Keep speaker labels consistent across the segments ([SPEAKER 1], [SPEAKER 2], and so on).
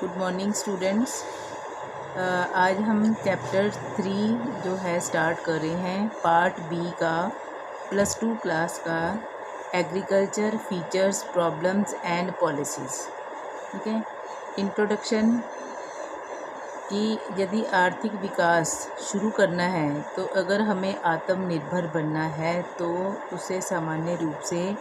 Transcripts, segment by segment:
[SPEAKER 1] Good morning students. आज हम chapter 3 जो है स्टार्ट कर रहे हैं, पार्ट बी का +2 क्लास का agriculture features problems and policies. ठीक है। इंट्रोडक्शन कि यदि आर्थिक विकास शुरू करना है तो अगर हमें आत्मनिर्भर बनना है तो उसे सामान्य रूप से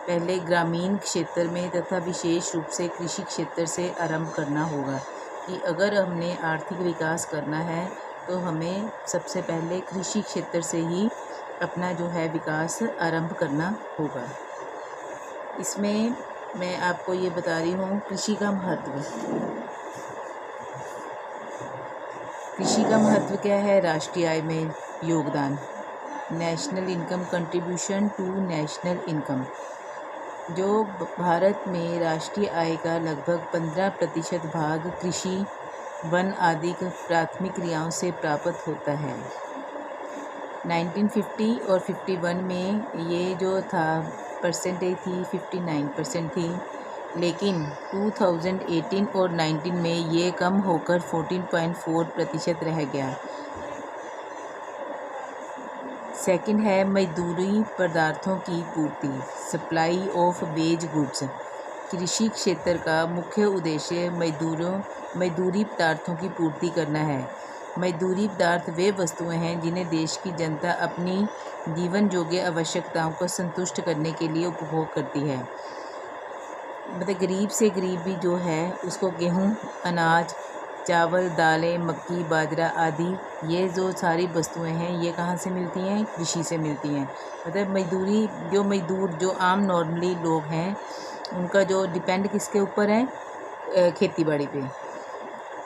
[SPEAKER 1] पहले ग्रामीण क्षेत्र में तथा विशेष रूप से कृषि क्षेत्र से आरंभ करना होगा। कि अगर हमने आर्थिक विकास करना है तो हमें सबसे पहले कृषि क्षेत्र से ही अपना जो है विकास आरंभ करना होगा। इसमें मैं आपको ये बता रही हूँ कृषि का महत्व। कृषि का महत्व क्या है? राष्ट्रीय आय में योगदान, national income contribution to national income. जो भारत में राष्ट्रीय आय का लगभग 15% भाग कृषि, वन आदि प्राथमिक क्रियाओं से प्राप्त होता है। 1950 और 51 में ये जो था परसेंटेज थी 59% थी, लेकिन 2018 और 19 में ये कम होकर 14.4% रह गया। सेकंड है मजदूरी पदार्थों की पूर्ति, सप्लाई ऑफ वेज गुड्स। कृषि क्षेत्र का मुख्य उद्देश्य मजदूरी पदार्थों की पूर्ति करना है। मजदूरी पदार्थ वे वस्तुएं हैं जिन्हें देश की जनता अपनी जीवन योग्य आवश्यकताओं को संतुष्ट करने के लिए उपभोग करती है। मतलब गरीब से गरीब भी जो है उसको गेहूँ, अनाज, चावल, दालें, मक्की, बाजरा आदि ये जो सारी वस्तुएं हैं ये कहाँ से मिलती हैं? कृषि से मिलती हैं। मतलब मजदूर जो आम नॉर्मली लोग हैं उनका जो डिपेंड किसके ऊपर है? खेती बाड़ी पे।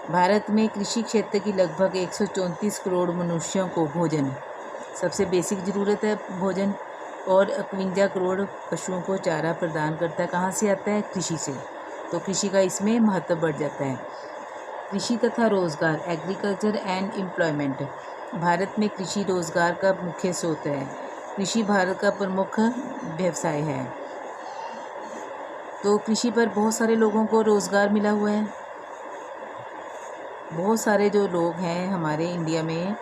[SPEAKER 1] भारत में कृषि क्षेत्र की लगभग 134 करोड़ मनुष्यों को भोजन, सबसे बेसिक ज़रूरत है भोजन, और 51 करोड़ पशुओं को चारा प्रदान करता है। कहाँ से आता है? कृषि से। तो कृषि का इसमें महत्व बढ़ जाता है। कृषि तथा रोज़गार, एग्रीकल्चर एंड एम्प्लॉयमेंट। भारत में कृषि रोज़गार का मुख्य स्रोत है। कृषि भारत का प्रमुख व्यवसाय है। तो कृषि पर बहुत सारे लोगों को रोज़गार मिला हुआ है। बहुत सारे जो लोग हैं हमारे इंडिया में,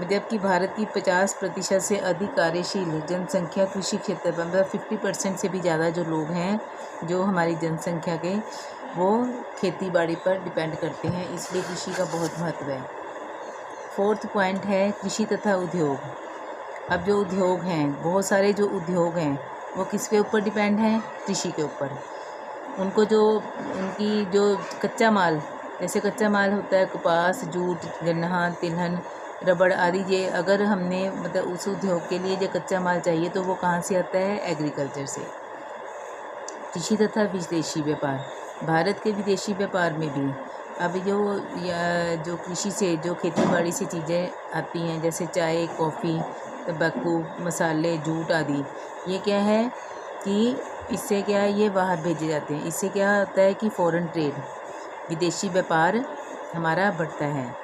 [SPEAKER 1] जबकि भारत की 50% से अधिक कार्यशील जनसंख्या कृषि क्षेत्र पर, मतलब 50% से भी ज़्यादा जो लोग हैं जो हमारी जनसंख्या के, वो खेती बाड़ी पर डिपेंड करते हैं। इसलिए कृषि का बहुत महत्व है। फोर्थ पॉइंट है कृषि तथा उद्योग। अब जो उद्योग हैं, बहुत सारे जो उद्योग हैं वो किसके ऊपर डिपेंड हैं? कृषि के ऊपर। उनकी जो कच्चा माल, जैसे कच्चा माल होता है कपास, जूट, गन्ना, तिलहन, रबड़ आदि, ये अगर हमने मतलब उस उद्योग के लिए जो कच्चा माल चाहिए तो वो कहाँ से आता है? एग्रीकल्चर से। कृषि तथा विदेशी व्यापार। भारत के विदेशी व्यापार में भी अब जो कृषि से, जो खेती बाड़ी से चीज़ें आती हैं जैसे चाय, कॉफ़ी, तंबाकू, मसाले, जूट आदि, ये क्या है कि इससे क्या है, ये बाहर भेजे जाते हैं। इससे क्या होता है कि फॉरेन ट्रेड, विदेशी व्यापार हमारा बढ़ता है।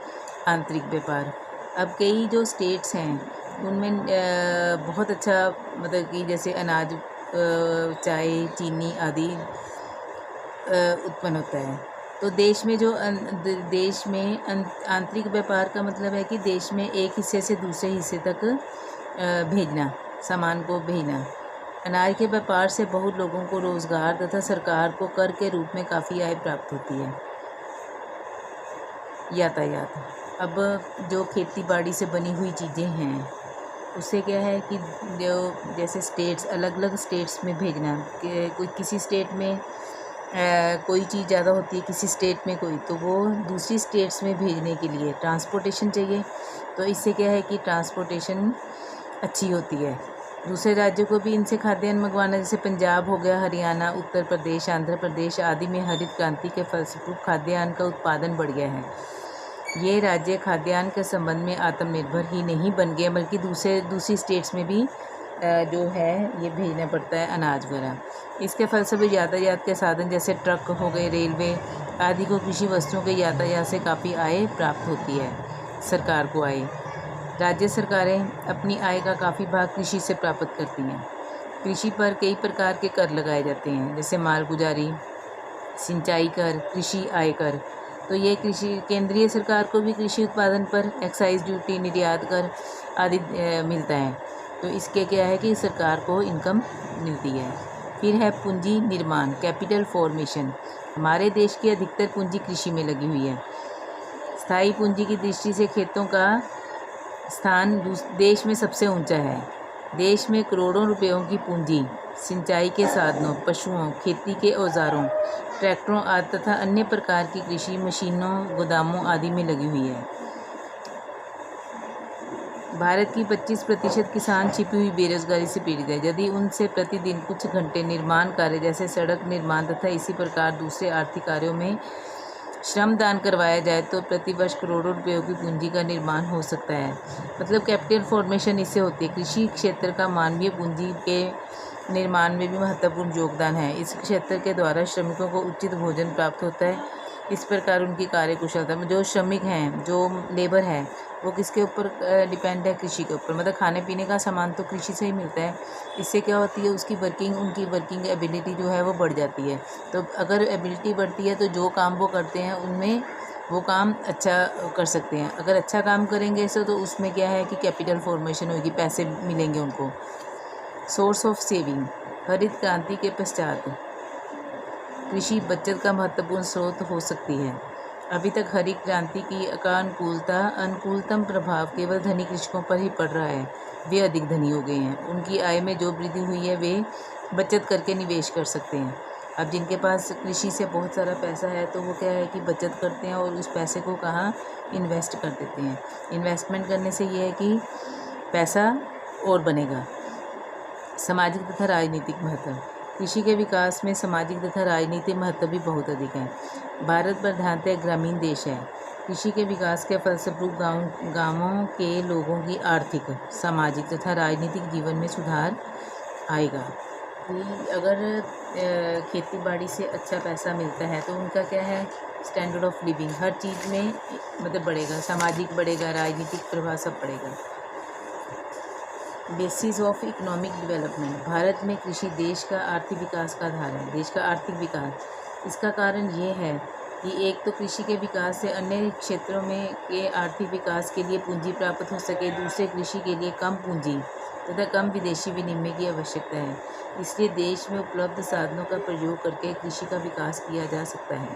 [SPEAKER 1] आंतरिक व्यापार, अब कई जो स्टेट्स हैं उनमें बहुत अच्छा, मतलब कि जैसे अनाज, चाय, चीनी आदि उत्पन्न होता है। तो देश में आंतरिक व्यापार का मतलब है कि देश में एक हिस्से से दूसरे हिस्से तक भेजना, सामान को भेजना। अनाज के व्यापार से बहुत लोगों को रोज़गार तथा सरकार को कर के रूप में काफ़ी आय प्राप्त होती है। यातायात, अब जो खेती बाड़ी से बनी हुई चीज़ें हैं उससे क्या है कि जो जैसे स्टेट्स, अलग अलग स्टेट्स में भेजना, कोई किसी स्टेट में कोई चीज़ ज़्यादा होती है, किसी स्टेट में कोई, तो वो दूसरी स्टेट्स में भेजने के लिए ट्रांसपोर्टेशन चाहिए। तो इससे क्या है कि ट्रांसपोर्टेशन अच्छी होती है। दूसरे राज्यों को भी इनसे खाद्यान्न मंगवाना, जैसे पंजाब हो गया, हरियाणा, उत्तर प्रदेश, आंध्र प्रदेश आदि में हरित क्रांति के फलस्वरूप खाद्यान्न का उत्पादन बढ़ गया है। ये राज्य खाद्यान्न के संबंध में आत्मनिर्भर ही नहीं बन गए बल्कि दूसरी स्टेट्स में भी जो है ये भेजना पड़ता है अनाज वगैरह। इसके फलस्वरूप यातायात के साधन जैसे ट्रक हो गए, रेलवे आदि को कृषि वस्तुओं के यातायात से काफ़ी आय प्राप्त होती है। सरकार को आय, राज्य सरकारें अपनी आय का काफ़ी भाग कृषि से प्राप्त करती हैं। कृषि पर कई प्रकार के कर लगाए जाते हैं, जैसे मालगुजारी, सिंचाई कर, कृषि आयकर, तो ये कृषि केंद्रीय सरकार को भी कृषि उत्पादन पर एक्साइज ड्यूटी, निर्यात कर आदि मिलता है। तो इसके क्या है कि सरकार को इनकम मिलती है। फिर है पूंजी निर्माण, कैपिटल फॉर्मेशन। हमारे देश की अधिकतर पूंजी कृषि में लगी हुई है। स्थायी पूंजी की दृष्टि से खेतों का स्थान देश में सबसे ऊंचा है। देश में करोड़ों रुपयों की पूंजी सिंचाई के साधनों, पशुओं, खेती के औजारों, ट्रैक्टरों आदि तथा अन्य प्रकार की कृषि मशीनों, गोदामों आदि में लगी हुई है। भारत की 25% किसान छिपी हुई बेरोजगारी से पीड़ित है। यदि उनसे प्रतिदिन कुछ घंटे निर्माण कार्य जैसे सड़क निर्माण तथा इसी प्रकार दूसरे आर्थिक कार्यों में श्रमदान करवाया जाए तो प्रतिवर्ष करोड़ों रुपयों की पूंजी का निर्माण हो सकता है। मतलब कैपिटल फॉर्मेशन इससे होती है। कृषि क्षेत्र का मानवीय पूंजी के निर्माण में भी महत्वपूर्ण योगदान है। इस क्षेत्र के द्वारा श्रमिकों को उचित भोजन प्राप्त होता है। इस प्रकार उनकी कार्यकुशलता में जो श्रमिक हैं, जो लेबर है, वो किसके ऊपर डिपेंड है? कृषि के ऊपर। मतलब खाने पीने का सामान तो कृषि से ही मिलता है। इससे क्या होती है? उनकी वर्किंग एबिलिटी जो है वो बढ़ जाती है। तो अगर एबिलिटी बढ़ती है तो जो काम वो करते हैं उनमें वो काम अच्छा कर सकते हैं। अगर अच्छा काम करेंगे ऐसे तो उसमें क्या है कि कैपिटल फॉर्मेशन होगी, पैसे मिलेंगे उनको। सोर्स ऑफ सेविंग, हरित क्रांति के पश्चात कृषि बचत का महत्वपूर्ण स्रोत हो सकती है। अभी तक हरित क्रांति का अनुकूलतम प्रभाव केवल धनी कृषकों पर ही पड़ रहा है। वे अधिक धनी हो गए हैं। उनकी आय में जो वृद्धि हुई है वे बचत करके निवेश कर सकते हैं। अब जिनके पास कृषि से बहुत सारा पैसा है तो वो क्या है कि बचत करते हैं और उस पैसे को कहाँ इन्वेस्ट कर देते हैं। इन्वेस्टमेंट करने से ये है कि पैसा और बनेगा। सामाजिक तथा राजनीतिक महत्व, कृषि के विकास में सामाजिक तथा राजनीतिक महत्व भी बहुत अधिक है। भारत प्रधानतः ग्रामीण देश है। कृषि के विकास के फलस्वरूप गांवों के लोगों की आर्थिक, सामाजिक तथा राजनीतिक जीवन में सुधार आएगा। कि अगर खेती बाड़ी से अच्छा पैसा मिलता है तो उनका क्या है, स्टैंडर्ड ऑफ लिविंग हर चीज़ में मतलब बढ़ेगा, सामाजिक बढ़ेगा, राजनीतिक प्रभाव सब बढ़ेगा। Basis of economic development, Bharat में कृषि देश का आर्थिक विकास का आधार है। देश का आर्थिक विकास, इसका कारण ये है कि एक तो कृषि के विकास से अन्य क्षेत्रों में के आर्थिक विकास के लिए पूंजी प्राप्त हो सके, दूसरे कृषि के लिए कम पूंजी तथा कम विदेशी विनिमय की आवश्यकता है। इसलिए देश में उपलब्ध साधनों का प्रयोग करके कृषि का विकास किया जा सकता है।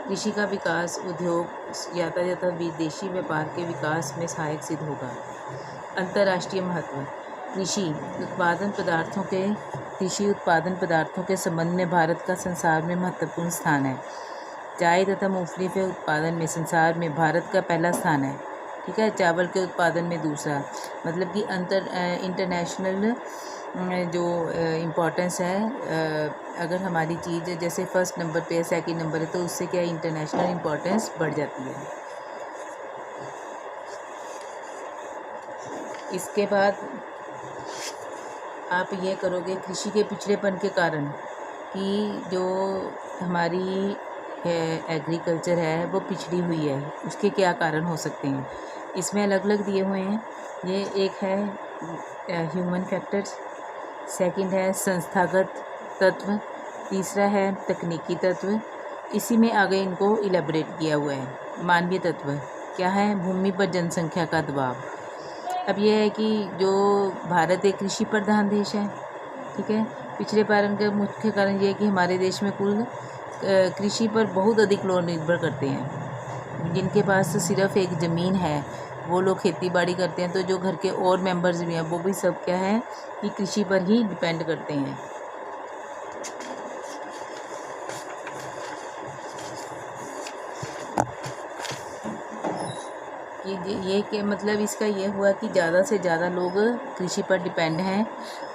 [SPEAKER 1] कृषि का विकास उद्योग, यातायात तथा विदेशी व्यापार के विकास में सहायक सिद्ध होगा। अंतर्राष्ट्रीय महत्व, कृषि उत्पादन पदार्थों के संबंध में भारत का संसार में महत्वपूर्ण स्थान है। चाय तथा मूंगफली के उत्पादन में संसार में भारत का पहला स्थान है। ठीक है, चावल के उत्पादन में दूसरा। मतलब कि इंटरनेशनल जो इम्पोर्टेंस है, अगर हमारी चीज़ जैसे फर्स्ट नंबर पे है, सेकंड नंबर है, तो उससे क्या इंटरनेशनल इम्पोर्टेंस बढ़ जाती है। इसके बाद आप ये करोगे कृषि के पिछड़ेपन के कारण कि जो हमारी एग्रीकल्चर है वो पिछड़ी हुई है, उसके क्या कारण हो सकते हैं। इसमें अलग अलग दिए हुए हैं। ये एक है ह्यूमन फैक्टर्स, सेकंड है संस्थागत तत्व, तीसरा है तकनीकी तत्व। इसी में आगे इनको इलेबोरेट किया हुआ है। मानवीय तत्व क्या है? भूमि पर जनसंख्या का दबाव। अब यह है कि जो भारत एक कृषि प्रधान देश है, ठीक है। पिछड़ेपन का मुख्य कारण ये है कि हमारे देश में कुल कृषि पर बहुत अधिक लोग निर्भर करते हैं। जिनके पास सिर्फ एक ज़मीन है वो लोग खेती बाड़ी करते हैं, तो जो घर के और मेंबर्स भी हैं वो भी सब क्या है कि कृषि पर ही डिपेंड करते हैं। ये कि मतलब इसका ये हुआ कि ज़्यादा से ज़्यादा लोग कृषि पर डिपेंड हैं,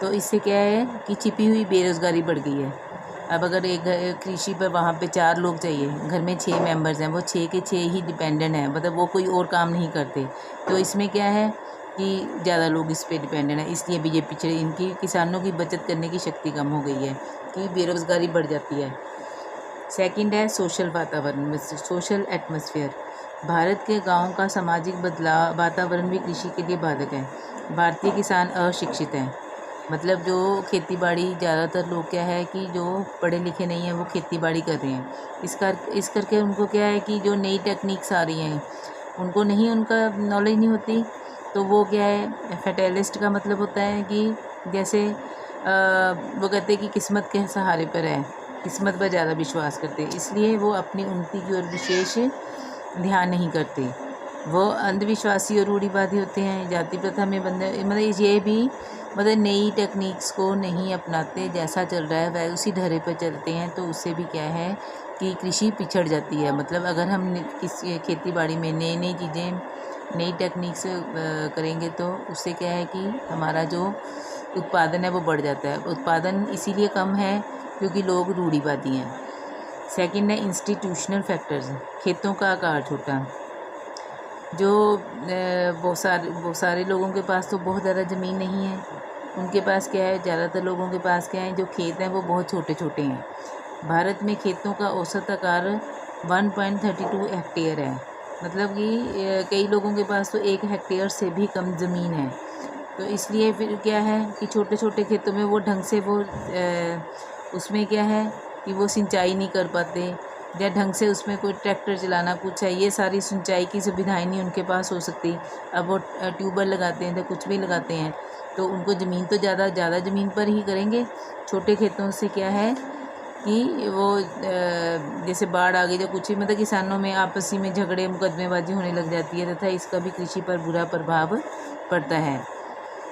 [SPEAKER 1] तो इससे क्या है कि छिपी हुई बेरोज़गारी बढ़ गई है। अब अगर एक कृषि पर वहाँ पे 4 लोग चाहिए, घर में 6 मेंबर्स हैं, वो 6 के 6 ही डिपेंडेंट हैं, मतलब वो कोई और काम नहीं करते, तो इसमें क्या है कि ज़्यादा लोग इस पर डिपेंडेंट हैं। इसलिए भी ये पिछड़े, इनकी किसानों की बचत करने की शक्ति कम हो गई है कि बेरोज़गारी बढ़ जाती है। सेकंड है सोशल वातावरण, सोशल एटमॉस्फेयर। भारत के गाँव का सामाजिक वातावरण भी कृषि के लिए बाधक है। भारतीय किसान अशिक्षित हैं, मतलब जो खेती बाड़ी ज़्यादातर लोग क्या है कि जो पढ़े लिखे नहीं हैं वो खेती बाड़ी कर रहे हैं, इस करके उनको क्या है कि जो नई टेक्निक्स आ रही हैं उनको नहीं, उनका नॉलेज नहीं होती। तो वो क्या है, फैटेलिस्ट का मतलब होता है कि जैसे वो कहते हैं कि किस्मत के सहारे पर है, किस्मत पर ज़्यादा विश्वास करते हैं, इसलिए वो अपनी उन्नति की ओर विशेष ध्यान नहीं करते। वो अंधविश्वासी और रूढ़िवादी होते हैं, जाति प्रथा में बंधे, मतलब ये भी मतलब नई टेक्निक्स को नहीं अपनाते, जैसा चल रहा है वह उसी ढर्रे पर चलते हैं। तो उससे भी क्या है कि कृषि पिछड़ जाती है। मतलब अगर हम किसी खेती बाड़ी में नई नई चीज़ें, नई टेक्निक्स करेंगे तो उससे क्या है कि हमारा जो उत्पादन है वो बढ़ जाता है। उत्पादन इसीलिए कम है क्योंकि लोग रूढ़िवादी हैं। सेकंड है इंस्टीट्यूशनल फैक्टर्स, खेतों का आकार छोटा। जो बहुत सारे लोगों के पास तो बहुत ज़्यादा ज़मीन नहीं है, उनके पास क्या है, ज़्यादातर लोगों के पास क्या है, जो खेत हैं वो बहुत छोटे छोटे हैं। भारत में खेतों का औसत आकार 1.32 हेक्टेयर है। मतलब कि कई लोगों के पास तो 1 हेक्टेयर से भी कम ज़मीन है। तो इसलिए फिर क्या है कि छोटे छोटे खेतों में वो ढंग से वो उसमें क्या है कि वो सिंचाई नहीं कर पाते, या ढंग से उसमें कोई ट्रैक्टर चलाना कुछ है, ये सारी सिंचाई की सुविधाएं नहीं उनके पास हो सकती। अब वो ट्यूबवेल लगाते हैं तो कुछ भी लगाते हैं, तो उनको ज़मीन तो ज़्यादा ज़मीन पर ही करेंगे। छोटे खेतों से क्या है कि वो जैसे बाढ़ आ गई तो कुछ ही, मतलब किसानों में आपसी में झगड़े मुकदमेबाजी होने लग जाती है, तथा इसका भी कृषि पर बुरा प्रभाव पड़ता है।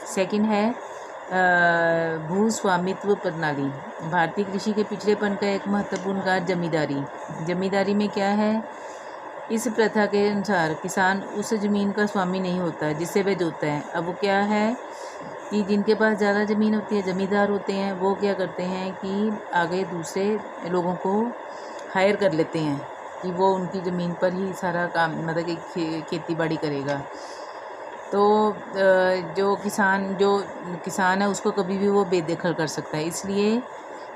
[SPEAKER 1] सेकंड है भूस्वामित्व प्रणाली। भारतीय कृषि के पिछड़ेपन का एक महत्वपूर्ण कारण जमींदारी। जमींदारी में क्या है, इस प्रथा के अनुसार किसान उस ज़मीन का स्वामी नहीं होता जिससे वह जोतता है। अब वो क्या है कि जिनके पास ज़्यादा ज़मीन होती है, ज़मींदार होते हैं, वो क्या करते हैं कि आगे दूसरे लोगों को हायर कर लेते हैं कि वो उनकी ज़मीन पर ही सारा काम, मतलब कि खेती बाड़ी करेगा। तो जो किसान है उसको कभी भी वो बेदखल कर सकता है। इसलिए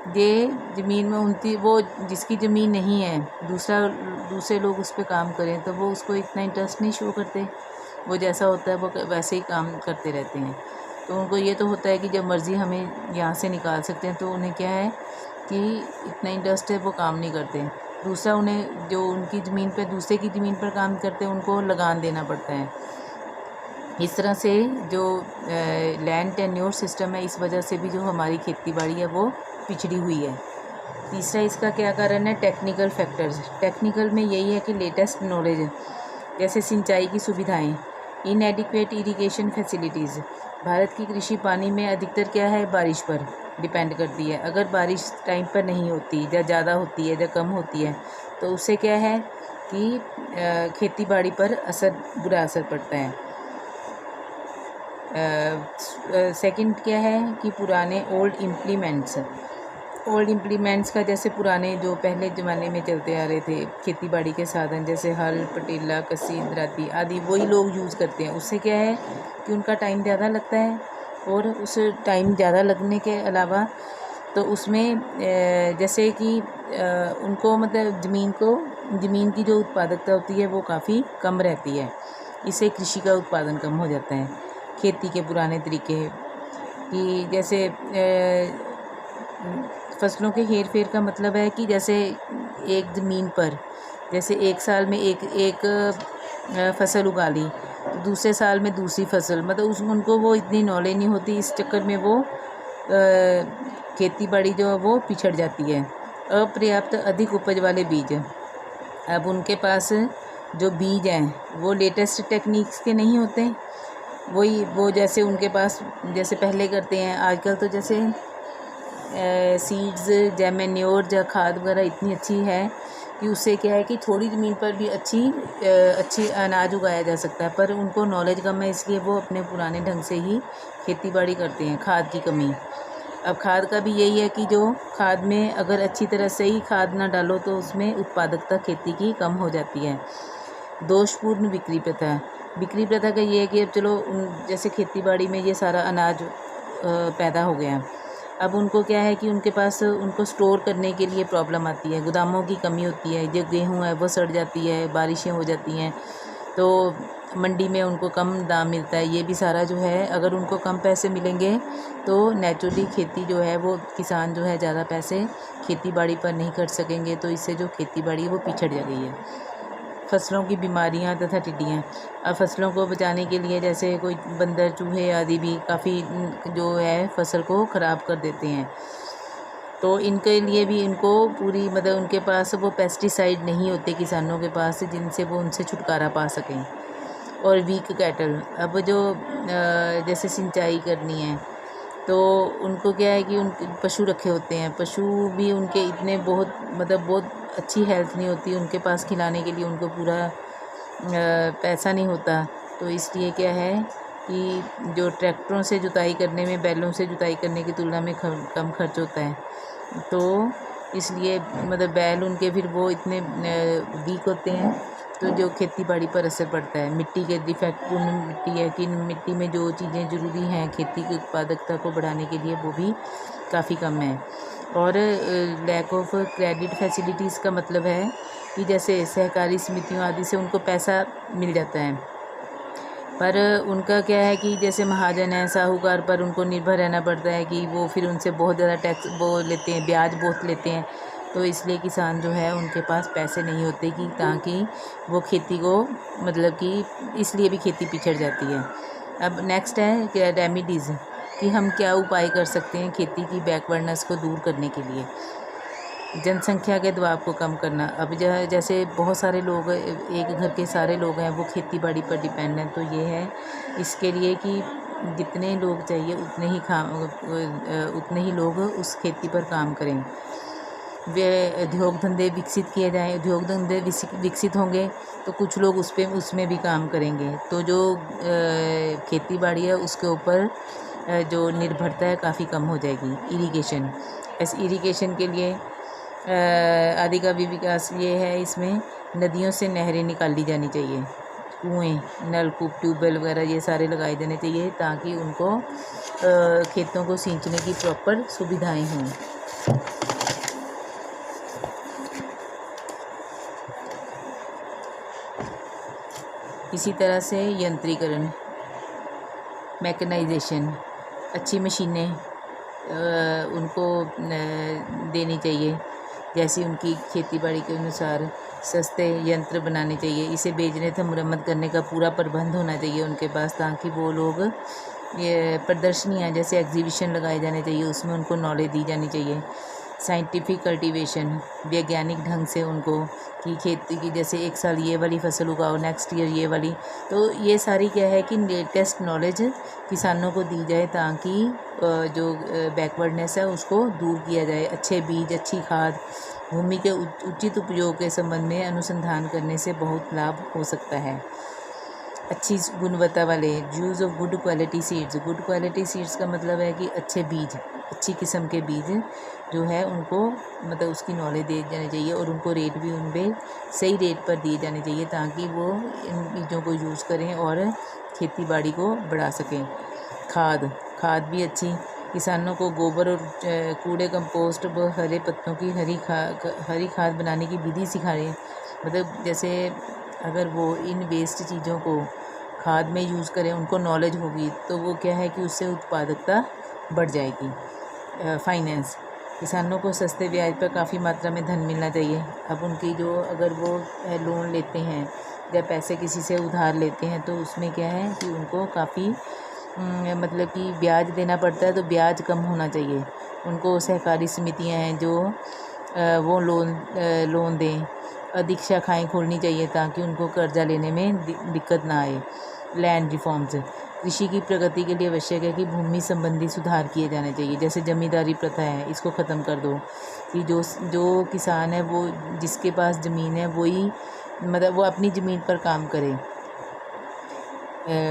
[SPEAKER 1] ये ज़मीन में उनकी, वो जिसकी ज़मीन नहीं है, दूसरे लोग उस पर काम करें तो वो उसको इतना इंटरेस्ट नहीं शो करते। वो जैसा होता है वो वैसे ही काम करते रहते हैं। तो उनको ये तो होता है कि जब मर्ज़ी हमें यहाँ से निकाल सकते हैं, तो उन्हें क्या है कि इतना इंटरेस्ट है, वो काम नहीं करते। दूसरा, उन्हें जो उनकी ज़मीन पर दूसरे की ज़मीन पर काम करते हैं उनको लगान देना पड़ता है। इस तरह से जो लैंड टेन्योर सिस्टम है, इस वजह से भी जो हमारी खेती बाड़ी है वो पिछड़ी हुई है। तीसरा इसका क्या कारण है, टेक्निकल फैक्टर्स। टेक्निकल में यही है कि लेटेस्ट नॉलेज, जैसे सिंचाई की सुविधाएं, इनएडिक्वेट इरिगेशन फैसिलिटीज़। भारत की कृषि पानी में अधिकतर क्या है, बारिश पर डिपेंड करती है। अगर बारिश टाइम पर नहीं होती, या ज़्यादा होती है या कम होती है, तो उससे क्या है कि खेती बाड़ी पर बुरा असर पड़ता है। सेकंड क्या है कि पुराने ओल्ड इम्प्लीमेंट्स का, जैसे पुराने जो पहले ज़माने में चलते आ रहे थे खेती बाड़ी के साधन, जैसे हल, पटेला, कसी, दराती आदि, वही लोग यूज़ करते हैं। उससे क्या है कि उनका टाइम ज़्यादा लगता है, और उस टाइम ज़्यादा लगने के अलावा तो उसमें जैसे कि उनको, मतलब ज़मीन की जो उत्पादकता होती है वो काफ़ी कम रहती है। इससे कृषि का उत्पादन कम हो जाता है। खेती के पुराने तरीके कि जैसे फसलों के हेर फेर का मतलब है कि जैसे एक ज़मीन पर, जैसे एक साल में एक फसल उगा ली, तो दूसरे साल में दूसरी फसल, मतलब उनको वो इतनी नॉलेज नहीं होती। इस चक्कर में वो खेती बाड़ी जो है वो पिछड़ जाती है। अपर्याप्त अधिक उपज वाले बीज, अब उनके पास जो बीज हैं वो लेटेस्ट टेक्निक्स के नहीं होते। वो जैसे उनके पास, जैसे पहले करते हैं, आजकल तो जैसे सीड्स या मैन्योर या खाद वगैरह इतनी अच्छी है कि उससे क्या है कि थोड़ी ज़मीन पर भी अच्छी अनाज उगाया जा सकता है। पर उनको नॉलेज कम है, इसलिए वो अपने पुराने ढंग से ही खेती बाड़ी करते हैं। खाद की कमी, अब खाद का भी यही है कि जो खाद में अगर अच्छी तरह से ही खाद ना डालो तो उसमें उत्पादकता खेती की कम हो जाती है। दोषपूर्ण बिक्री प्रथा का ये है कि अब चलो जैसे खेती बाड़ी में ये सारा अनाज पैदा हो गया, अब उनको क्या है कि उनके पास उनको स्टोर करने के लिए प्रॉब्लम आती है, गोदामों की कमी होती है। जो गेहूँ है वो सड़ जाती है, बारिशें हो जाती हैं, तो मंडी में उनको कम दाम मिलता है। ये भी सारा जो है, अगर उनको कम पैसे मिलेंगे तो नेचुरली खेती जो है वो किसान जो है ज़्यादा पैसे खेती बाड़ी पर नहीं कर सकेंगे, तो इससे जो खेती बाड़ी है वो पिछड़ जा गई है। फसलों की बीमारियां तथा टिड्डियाँ। अब फसलों को बचाने के लिए जैसे कोई बंदर, चूहे आदि भी काफ़ी जो है फसल को ख़राब कर देते हैं, तो इनके लिए भी इनको पूरी मतलब उनके पास वो पेस्टिसाइड नहीं होते किसानों के पास जिनसे वो उनसे छुटकारा पा सकें। और वीक कैटल, अब जो जैसे सिंचाई करनी है तो उनको क्या है कि उन पशु रखे होते हैं, पशु भी उनके इतने बहुत अच्छी हेल्थ नहीं होती, उनके पास खिलाने के लिए उनको पूरा पैसा नहीं होता। तो इसलिए क्या है कि जो ट्रैक्टरों से जुताई करने में बैलों से जुताई करने की तुलना में कम खर्च होता है, तो इसलिए बैल उनके फिर वो इतने वीक होते हैं, तो जो खेती बाड़ी पर असर पड़ता है। मिट्टी के डिफेक्टपूर्ण मिट्टी है कि मिट्टी में जो चीज़ें ज़रूरी हैं खेती की उत्पादकता को बढ़ाने के लिए वो भी काफ़ी कम है। और लैक ऑफ क्रेडिट फैसिलिटीज़ का मतलब है कि जैसे सहकारी समितियों आदि से उनको पैसा मिल जाता है, पर उनका क्या है कि जैसे महाजन है, साहूकार पर उनको निर्भर रहना पड़ता है कि वो फिर उनसे बहुत ज़्यादा टैक्स वो लेते हैं, ब्याज बहुत लेते हैं, तो इसलिए किसान जो है उनके पास पैसे नहीं होते कि ताकि वो खेती को कि इसलिए भी खेती पिछड़ जाती है। अब नेक्स्ट है कि रेमिडीज़, कि हम क्या उपाय कर सकते हैं खेती की बैकवर्डनेस को दूर करने के लिए। जनसंख्या के दबाव को कम करना। अब जैसे बहुत सारे लोग, एक घर के सारे लोग हैं वो खेती बाड़ी पर डिपेंड हैं, तो ये है इसके लिए कि जितने लोग चाहिए उतने ही लोग उस खेती पर काम करें। वे उद्योग धंधे विकसित किए जाएं, उद्योग धंधे विकसित होंगे तो कुछ लोग उसमें भी काम करेंगे, तो जो खेती बाड़ी है उसके ऊपर जो निर्भरता है काफ़ी कम हो जाएगी। इरिगेशन के लिए आदि का भी विकास ये है, इसमें नदियों से नहरें निकाली जानी चाहिए, कुएँ, नलकूप, ट्यूबवेल वगैरह ये सारे लगाए जाने चाहिए ताकि उनको खेतों को सींचने की प्रॉपर सुविधाएं हों। इसी तरह से यंत्रीकरण, मैकेनाइजेशन, अच्छी मशीनें उनको देनी चाहिए, जैसी उनकी खेती बाड़ी के अनुसार सस्ते यंत्र बनाने चाहिए। इसे बेचने तथा मुरम्मत करने का पूरा प्रबंध होना चाहिए उनके पास, ताकि वो लोग ये प्रदर्शनियाँ जैसे एग्जीबिशन लगाए जाने चाहिए, उसमें उनको नॉलेज दी जानी चाहिए। साइंटिफिक कल्टीवेशन, वैज्ञानिक ढंग से उनको कि खेती की जैसे एक साल ये वाली फसल उगाओ, नेक्स्ट ईयर ये वाली, तो ये सारी क्या है कि लेटेस्ट नॉलेज किसानों को दी जाए ताकि जो बैकवर्डनेस है उसको दूर किया जाए। अच्छे बीज, अच्छी खाद, भूमि के उचित उपयोग के संबंध में अनुसंधान करने से बहुत लाभ हो सकता है। अच्छी गुणवत्ता वाले use of good quality seeds. Good quality seeds का मतलब है कि अच्छे बीज, अच्छी किस्म के बीज जो है उनको उसकी नॉलेज दी जानी चाहिए, और उनको रेट भी उन पर सही रेट पर दिए जाने चाहिए ताकि वो इन बीजों को यूज़ करें और खेती बाड़ी को बढ़ा सकें। खाद भी अच्छी, किसानों को गोबर और कूड़े कंपोस्ट व हरे पत्तों की हरी खाद बनाने की विधि सिखाएं। जैसे अगर वो इन वेस्ट चीज़ों को खाद में यूज़ करें, उनको नॉलेज होगी तो वो क्या है कि उससे उत्पादकता बढ़ जाएगी। फाइनेंस, किसानों को सस्ते ब्याज पर काफ़ी मात्रा में धन मिलना चाहिए। अब उनकी जो अगर वो लोन लेते हैं या पैसे किसी से उधार लेते हैं तो उसमें क्या है कि उनको काफ़ी कि ब्याज देना पड़ता है, तो ब्याज कम होना चाहिए। उनको सहकारी समितियां हैं जो वो लोन दें। अधिक शाखाएं खोलनी चाहिए ताकि उनको कर्जा लेने में दिक्कत ना आए। लैंड रिफॉर्म्स, कृषि की प्रगति के लिए आवश्यक है कि भूमि संबंधी सुधार किए जाने चाहिए। जैसे जमींदारी प्रथा है, इसको ख़त्म कर दो कि जो किसान है वो जिसके पास ज़मीन है वही वो अपनी ज़मीन पर काम करे।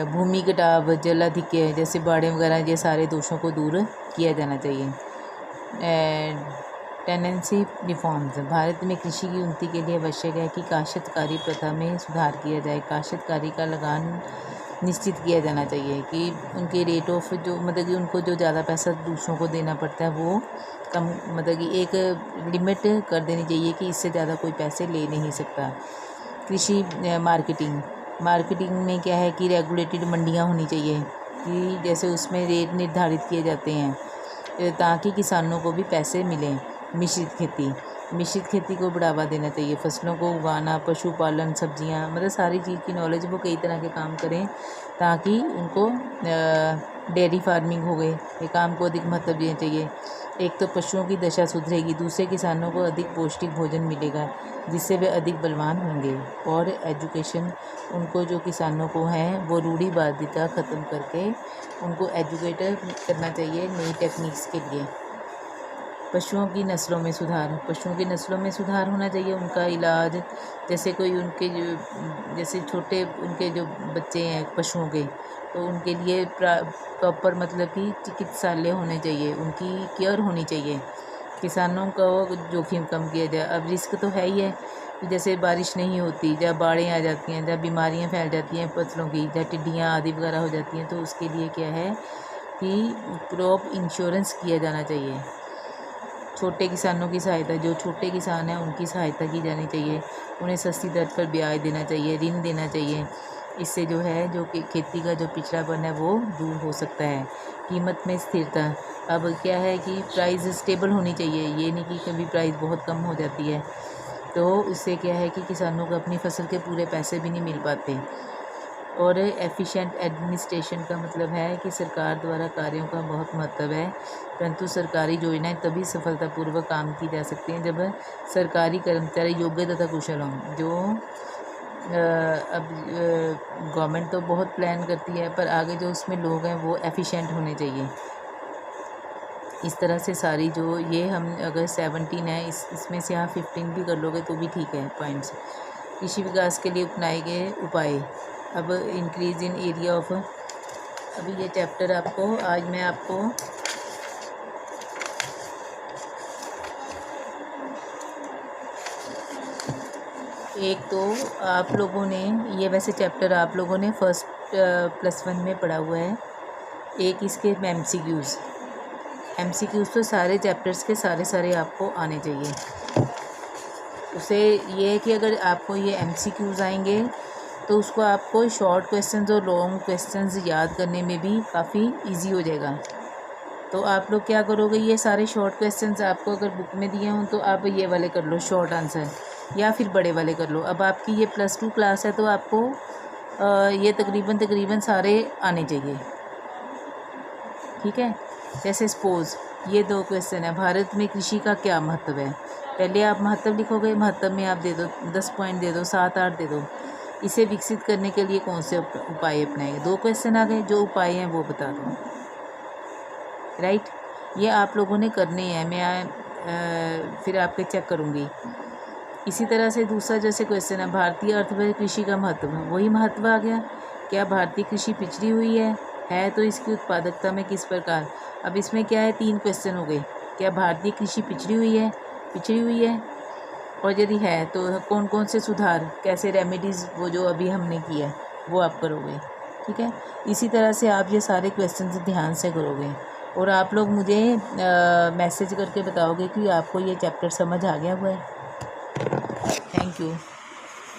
[SPEAKER 1] भूमि कटाव, जलाधिक्य जैसे बाढ़ें वगैरह, ये सारे दोषों को दूर किया जाना चाहिए। टेनेंसी रिफॉर्म्स, भारत में कृषि की उन्नति के लिए आवश्यक है कि काश्तकारी प्रथा में सुधार किया जाए। काश्तकारी का लगान निश्चित किया जाना चाहिए कि उनके रेट ऑफ जो कि उनको जो ज़्यादा पैसा दूसरों को देना पड़ता है वो कम कि एक लिमिट कर देनी चाहिए कि इससे ज़्यादा कोई पैसे ले नहीं सकता। कृषि मार्केटिंग, मार्केटिंग में क्या है कि रेगुलेटेड मंडियाँ होनी चाहिए कि जैसे उसमें रेट निर्धारित किए जाते हैं ताकि किसानों को भी पैसे मिलें। मिश्रित खेती को बढ़ावा देना चाहिए, फसलों को उगाना, पशुपालन, सब्जियां, मतलब सारी चीज़ की नॉलेज वो कई तरह के काम करें ताकि उनको डेयरी फार्मिंग हो गए, ये काम को अधिक महत्व देना चाहिए। एक तो पशुओं की दशा सुधरेगी, दूसरे किसानों को अधिक पौष्टिक भोजन मिलेगा जिससे वे अधिक बलवान होंगे। और एजुकेशन, उनको जो किसानों को हैं वो रूढ़िवादिता ख़त्म करके उनको एजुकेट करना चाहिए नई टेक्निक्स के लिए। पशुओं की नस्लों में सुधार होना चाहिए, उनका इलाज, जैसे कोई उनके जैसे छोटे उनके जो बच्चे हैं पशुओं के, तो उनके लिए प्रॉपर मतलब कि चिकित्सालय होने चाहिए, उनकी केयर होनी चाहिए, किसानों का जोखिम कम किया जाए। अब रिस्क तो है ही है कि जैसे बारिश नहीं होती, जब बाढ़ें आ जाती हैं, जब बीमारियां फैल जाती हैं फसलों की, जब टिड्डियाँ आदि वगैरह हो जाती हैं, तो उसके लिए क्या है कि क्रॉप इंश्योरेंस किया जाना चाहिए। छोटे किसानों की सहायता, जो छोटे किसान हैं उनकी सहायता की जानी चाहिए, उन्हें सस्ती दर पर ब्याज देना चाहिए, ऋण देना चाहिए। इससे जो है जो कि खेती का जो पिछड़ापन है वो दूर हो सकता है। कीमत में स्थिरता, अब क्या है कि प्राइस स्टेबल होनी चाहिए, ये नहीं कि कभी प्राइस बहुत कम हो जाती है, तो इससे क्या है कि किसानों को अपनी फसल के पूरे पैसे भी नहीं मिल पाते। और एफिशिएंट एडमिनिस्ट्रेशन का मतलब है कि सरकार द्वारा कार्यों का बहुत महत्व है, परंतु सरकारी योजनाएं तभी सफलतापूर्वक काम की जा सकती हैं जब सरकारी कर्मचारी योग्य तथा कुशल हों। जो अब गवर्नमेंट तो बहुत प्लान करती है, पर आगे जो उसमें लोग हैं वो एफिशिएंट होने चाहिए। इस तरह से सारी जो ये हम अगर 17 है, इसमें से आप 15 भी कर लोगे तो भी ठीक है पॉइंट्स। कृषि विकास के लिए अपनाए गए उपाय, अब इंक्रीज इन एरिया ऑफ, अभी ये चैप्टर आपको आज मैं आपको एक तो आप लोगों ने ये वैसे चैप्टर आप लोगों ने फर्स्ट +1 में पढ़ा हुआ है। एक इसके एमसीक्यूज़ तो सारे चैप्टर्स के सारे आपको आने चाहिए। उसे ये है कि अगर आपको ये एमसीक्यूज़ आएंगे तो उसको आपको शॉर्ट क्वेश्चंस और लॉन्ग क्वेश्चंस याद करने में भी काफ़ी इजी हो जाएगा। तो आप लोग क्या करोगे, ये सारे शॉर्ट क्वेश्चंस आपको अगर बुक में दिए हों तो आप ये वाले कर लो शॉर्ट आंसर, या फिर बड़े वाले कर लो। अब आपकी ये +2 क्लास है तो आपको ये तकरीबन सारे आने चाहिए, ठीक है। जैसे सपोज़ ये 2 क्वेश्चन है, भारत में कृषि का क्या महत्व है, पहले आप महत्व लिखोगे, महत्व में आप दे दो 10 पॉइंट दे दो, 7-8 दे दो। इसे विकसित करने के लिए कौन से उपाय अपनाएंगे, 2 क्वेश्चन आ गए, जो उपाय हैं वो बता दो, राइट। ये आप लोगों ने करने हैं, मैं फिर आपके चेक करूँगी। इसी तरह से दूसरा जैसे क्वेश्चन है, भारतीय अर्थव्यवस्था कृषि का महत्व, वही महत्व आ गया। क्या भारतीय कृषि पिछड़ी हुई है तो इसकी उत्पादकता में किस प्रकार। अब इसमें क्या है, 3 क्वेश्चन हो गए। क्या भारतीय कृषि पिछड़ी हुई है, और यदि है तो कौन कौन से सुधार, कैसे रेमेडीज़, वो जो अभी हमने किया है वो आप करोगे, ठीक है। इसी तरह से आप ये सारे क्वेश्चन ध्यान से करोगे और आप लोग मुझे मैसेज करके बताओगे कि आपको ये चैप्टर समझ आ गया हुआ है। Thank you.